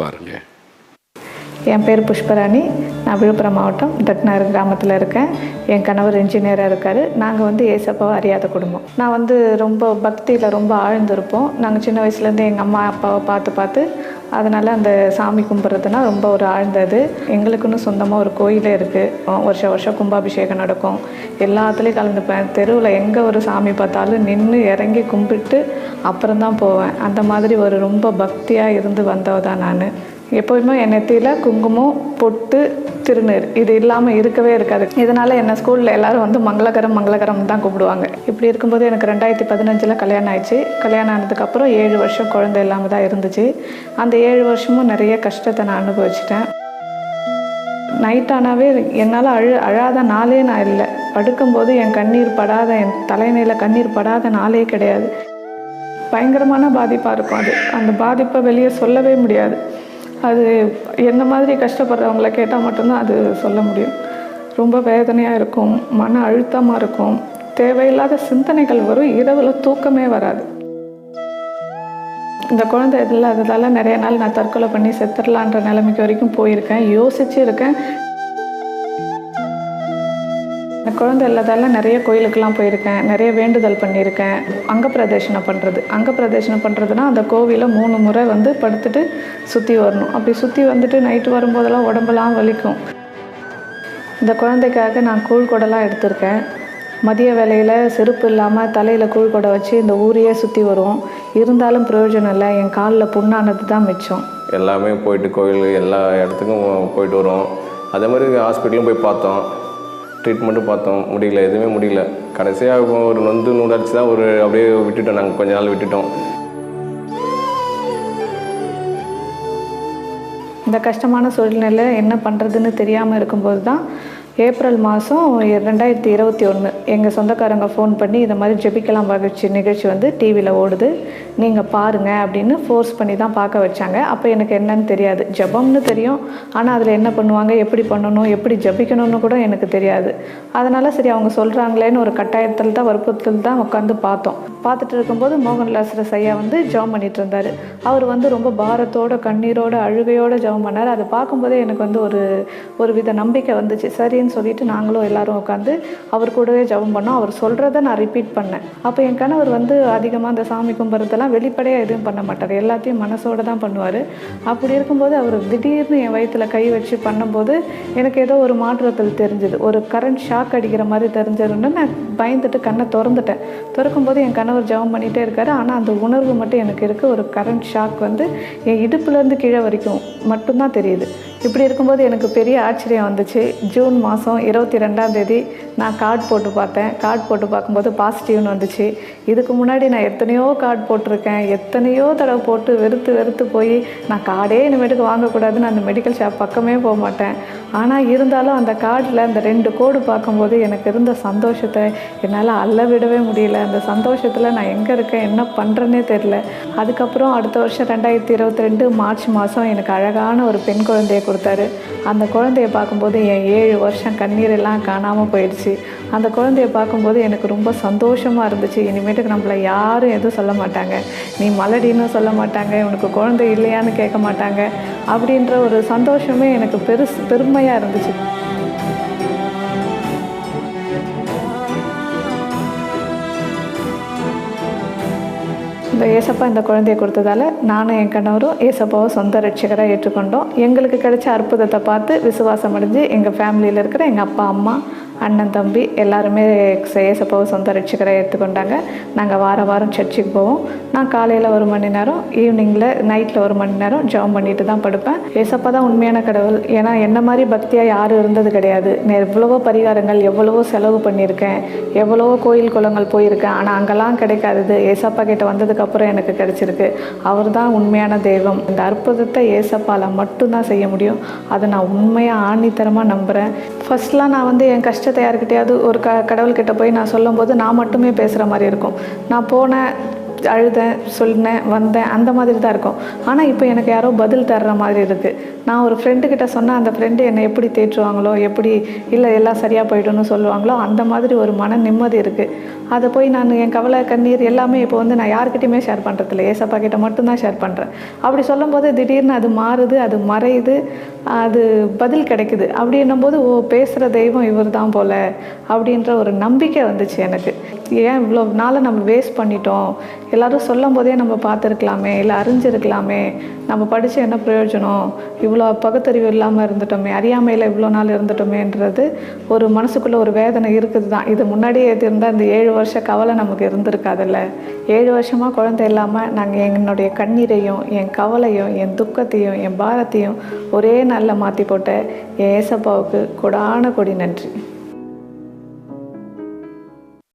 பாருங்கள். என் பேர் புஷ்பராணி. நான் விழுப்புரம் மாவட்டம் தட்நகர் கிராமத்தில் இருக்கேன். என் கணவர் இன்ஜினியராக இருக்கார். நாங்கள் ஏசப்பாவை அறியாத குடும்பம். நான் ரொம்ப பக்தியில் ரொம்ப ஆழ்ந்திருப்போம். நாங்கள் சின்ன வயசுலேருந்து எங்கள் அம்மா அப்பாவை பார்த்து அதனால் அந்த சாமி கும்பிட்றதுனா ரொம்ப ஒரு ஆழ்ந்தது. எங்களுக்குன்னு சொந்தமாக ஒரு கோயிலே இருக்குது. வருஷம் கும்பாபிஷேகம் நடக்கும். எல்லாத்துலேயும் கலந்துப்பேன். தெருவில் எங்கே ஒரு சாமி பார்த்தாலும் நின்று இறங்கி கும்பிட்டு அப்புறம் தான் போவேன். அந்த மாதிரி ஒரு ரொம்ப பக்தியாக இருந்து வந்தவ தான் நான். எப்போதுமே என் நெத்தியில் குங்குமம், பொட்டு, திருநீர் இது இல்லாமல் இருக்கவே இருக்காது. இதனால் என்னை ஸ்கூலில் எல்லோரும் மங்களகரம் தான் கூப்பிடுவாங்க. இப்படி இருக்கும்போது எனக்கு 2015 கல்யாணம் ஆயிடுச்சு. கல்யாணம் ஆனதுக்கப்புறம் 7 வருஷம் குழந்தை இல்லாமல் தான் இருந்துச்சு. அந்த 7 வருஷமும் நிறைய கஷ்டத்தை நான் அனுபவிச்சிட்டேன். நைட்டானாவே என்னால் அழாத நாளே நான் இல்லை. படுக்கும்போது என் தலைமையில் கண்ணீர் படாத நாளே கிடையாது. பயங்கரமான பாதிப்பாக இருக்கும். அந்த பாதிப்பை வெளியே சொல்லவே முடியாது. அது என்ன மாதிரி கஷ்டப்படுறவங்கள கேட்டால் மட்டும்தான் அது சொல்ல முடியும். ரொம்ப வேதனையாக இருக்கும், மன அழுத்தமாக இருக்கும், தேவையில்லாத சிந்தனைகள் வரும், இரவில் தூக்கமே வராது. இந்த குழந்தை இல்லாததால் நிறைய நாள் நான் தற்கொலை பண்ணி செத்துடலான்ற நிலைமைக்கு வரைக்கும் போயிருக்கேன், யோசிச்சு இருக்கேன். குழந்தை இல்லாதால நிறைய கோயிலுக்கெல்லாம் போயிருக்கேன், நிறைய வேண்டுதல் பண்ணியிருக்கேன். அங்கப்பிரதேசனம் பண்ணுறதுனா அந்த கோவிலை 3 முறை படுத்துட்டு சுற்றி வரணும். அப்படி சுற்றி வந்துட்டு நைட்டு வரும்போதெல்லாம் உடம்பெல்லாம் வலிக்கும். இந்த குழந்தைக்காக நான் கூழ்கொடைலாம் எடுத்திருக்கேன். மதிய வேளையில் செருப்பு இல்லாமல் தலையில் கூழ்கொடை வச்சு இந்த ஊரையே சுற்றி வருவோம். இருந்தாலும் பிரயோஜனம் இல்லை. என் காலில் புண்ணானது தான் மிச்சம். எல்லாமே போயிட்டு கோயில் எல்லா இடத்துக்கும் போயிட்டு வருவோம். அதே மாதிரி ஹாஸ்பிட்டலும் போய் பார்த்தோம், ட்ரீட்மெண்ட்டும் பார்த்தோம், முடியல, எதுவுமே முடியல. கடைசியாக ஒரு நூடடிச்சு தான் அப்படியே விட்டுட்டோம். நாங்கள் கொஞ்ச நாள் விட்டுட்டோம். இந்த கஷ்டமான சூழ்நிலை என்ன பண்ணுறதுன்னு தெரியாமல் இருக்கும்போது தான் ஏப்ரல் மாதம் 2021 எங்கள் சொந்தக்காரங்க ஃபோன் பண்ணி இந்த மாதிரி ஜெபிக்கலாம் நிகழ்ச்சி டிவியில் ஓடுது, நீங்கள் பாருங்கள் அப்படின்னு ஃபோர்ஸ் பண்ணி தான் பார்க்க வச்சாங்க. அப்போ எனக்கு என்னன்னு தெரியாது. ஜெபம்னு தெரியும், ஆனால் அதில் என்ன பண்ணுவாங்க, எப்படி பண்ணணும், எப்படி ஜெபிக்கணும்னு கூட எனக்கு தெரியாது. அதனால் சரி அவங்க சொல்கிறாங்களேன்னு ஒரு கட்டாயத்தில் தான் வற்புறுத்தல் தான் உட்காந்து பார்த்தோம். பார்த்துட்டு இருக்கும்போது மோகன் லாசரஸ் ஐயா ஜெபம் பண்ணிட்டு இருந்தார். அவர் ரொம்ப பாரத்தோட கண்ணீரோட அழுகையோடு ஜெபம் பண்ணார். அதை பார்க்கும்போதே எனக்கு ஒரு வித நம்பிக்கை வந்துச்சு. சரின்னு சொல்லிட்டு நாங்களும் எல்லாரும் உட்காந்து அவர் கூடவே ஜெபம் பண்ணோம். அவர் சொல்கிறத நான் ரிப்பீட் பண்ணேன். அப்போ என் கணவர் அதிகமாக அந்த சாமி கும்பிட்றதெல்லாம் வெளிப்படையாக எதுவும் பண்ண மாட்டார், எல்லாத்தையும் மனசோடு தான் பண்ணுவார். அப்படி இருக்கும்போது அவர் திடீர்னு என் வயிற்றில் கை வச்சு பண்ணும்போது எனக்கு ஏதோ ஒரு மாற்றத்தில் தெரிஞ்சுது. ஒரு கரண்ட் ஷாக் அடிக்கிற மாதிரி தெரிஞ்சதுன்னு நான் பயந்துட்டு கண்ணை திறக்கும்போது என் கணவர் ஜெபம் பண்ணிகிட்டே இருக்காரு. ஆனால் அந்த உணர்வு மட்டும் எனக்கு இருக்குது. ஒரு கரண்ட் ஷாக் என் இடுப்புலேருந்து கீழே வரைக்கும் மட்டும்தான் தெரியுது. இப்படி இருக்கும்போது எனக்கு பெரிய ஆச்சரியம் வந்துச்சு. ஜூன் மாதம் 22 நான் கார்டு போட்டு பார்த்தேன். கார்டு போட்டு பார்க்கும்போது பாசிட்டிவ்னு வந்துச்சு. இதுக்கு முன்னாடி நான் எத்தனையோ கார்டு போட்டிருக்கேன், எத்தனையோ தடவை போட்டு வெறுத்து போய் நான் கார்டே இனிமேட்டுக்கு வாங்கக்கூடாதுன்னு அந்த மெடிக்கல் ஷாப் பக்கமே போக மாட்டேன். ஆனால் இருந்தாலும் அந்த கார்டில் அந்த 2 கோடு பார்க்கும்போது எனக்கு இருந்த சந்தோஷத்தை என்னால் விடவே முடியல. அந்த சந்தோஷத்தில் நான் எங்கே இருக்கேன், என்ன பண்ணுறேன்னே தெரில. அதுக்கப்புறம் அடுத்த வருஷம் 2022 மார்ச் மாதம் எனக்கு அழகான ஒரு பெண் குழந்தையை கொடுத்தாரு. அந்த குழந்தையை பார்க்கும்போது என் 7 வருஷம் கண்ணீர் எல்லாம் காணாமல் போயிடுச்சு. அந்த குழந்தையை பார்க்கும்போது எனக்கு ரொம்ப சந்தோஷமாக இருந்துச்சு. இனிமேட்டுக்கு நம்மளை யாரும் எதுவும் சொல்ல மாட்டாங்க, நீ மலடின்னு சொல்ல மாட்டாங்க, உனக்கு குழந்தை இல்லையான்னு கேட்க மாட்டாங்க அப்படின்ற ஒரு சந்தோஷமே எனக்கு பெருமையாக இருந்துச்சு. இந்த ஏசப்பா இந்த குழந்தையை கொடுத்ததால நானும் என் கணவரும் ஏசப்பாவை சொந்த ரட்சகராக ஏற்றுக்கொண்டோம். எங்களுக்கு கிடைச்ச அற்புதத்தை பார்த்து விசுவாசம் அடைஞ்சு எங்கள் ஃபேமிலியில் இருக்கிற எங்கள் அப்பா, அம்மா, அண்ணன், தம்பி எல்லாருமே ஏசப்பாவை சொந்த ரட்சகராக எடுத்துக்கொண்டாங்க. நாங்கள் வாரம் சர்ச்சுக்கு போவோம். நான் காலையில் 1 மணி நேரம், ஈவினிங்கில் நைட்டில் 1 மணி நேரம் ஜெபம் பண்ணிட்டு தான் படுப்பேன். ஏசப்பா தான் உண்மையான கடவுள். ஏன்னா என்ன மாதிரி பக்தியாக யாரும் இருந்தது கிடையாது. நான் எவ்வளவோ பரிகாரங்கள், எவ்வளவோ செலவு பண்ணியிருக்கேன், எவ்வளவோ கோயில் குளங்கள் போயிருக்கேன். ஆனால் அங்கெல்லாம் கிடைக்காதது ஏசப்பா கிட்ட வந்ததுக்கப்புறம் எனக்கு கிடைச்சிருக்கு. அவர் தான் உண்மையான தெய்வம். இந்த அற்புதத்தை ஏசப்பால் மட்டும்தான் செய்ய முடியும். அதை நான் உண்மையாக ஆணித்தரமாக நம்புகிறேன். ஃபஸ்ட்லாம் நான் என் கஷ்டத்தை யாருக்கிட்டையாவது ஒரு கடவுள்கிட்ட போய் நான் சொல்லும்போது நான் மட்டுமே பேசுகிற மாதிரி இருக்கும். நான் போனேன், அழுதேன், சொன்னேன், வந்தேன், அந்த மாதிரி தான் இருக்கும். ஆனால் இப்போ எனக்கு யாரோ பதில் தர்ற மாதிரி இருக்குது. நான் ஒரு ஃப்ரெண்டுக்கிட்ட சொன்னால் அந்த ஃப்ரெண்டு என்னை எப்படி தேற்றுவாங்களோ, எப்படி இல்லை எல்லாம் சரியாக போய்டும்னு சொல்லுவாங்களோ, அந்த மாதிரி ஒரு மன நிம்மதி இருக்குது. அதை போய் நான் என் கவலை, கண்ணீர் எல்லாமே இப்போ வந்து நான் யார்கிட்டையுமே ஷேர் பண்ணுறதில்ல, ஏசப்பா கிட்ட மட்டும்தான் ஷேர் பண்ணுறேன். அப்படி சொல்லும்போது திடீர்னு அது மாறுது, அது மறையுது, அது பதில் கிடைக்குது. அப்படின்னும்போது ஓ, பேசுகிற தெய்வம் இவர் தான் போல் அப்படின்ற ஒரு நம்பிக்கை வந்துச்சு எனக்கு. ஏன் இவ்வளோ நாளை நம்ம வேஸ்ட் பண்ணிட்டோம், எல்லோரும் சொல்லும் போதே நம்ம பார்த்துருக்கலாமே, இல்லை அறிஞ்சிருக்கலாமே, நம்ம படித்து என்ன பிரயோஜனம், இவ்வளோ பகுத்தறிவு இல்லாமல் இருந்துட்டோமே, அறியாமையில் இவ்வளோ நாள் இருந்துட்டோமேன்றது ஒரு மனசுக்குள்ளே ஒரு வேதனை இருக்குது தான். இது முன்னாடியே இருந்தால் இந்த 7 வருஷ கவலை நமக்கு இருந்திருக்காதுல்ல. 7 வருஷமாக குழந்தை இல்லாமல் நாங்கள் என்னுடைய கண்ணீரையும், என் கவலையும், என் துக்கத்தையும், என் பாரத்தையும் ஒரே நாளில் மாற்றி போட்ட என் ஏசப்பாவுக்கு கொடான கொடி நன்றி.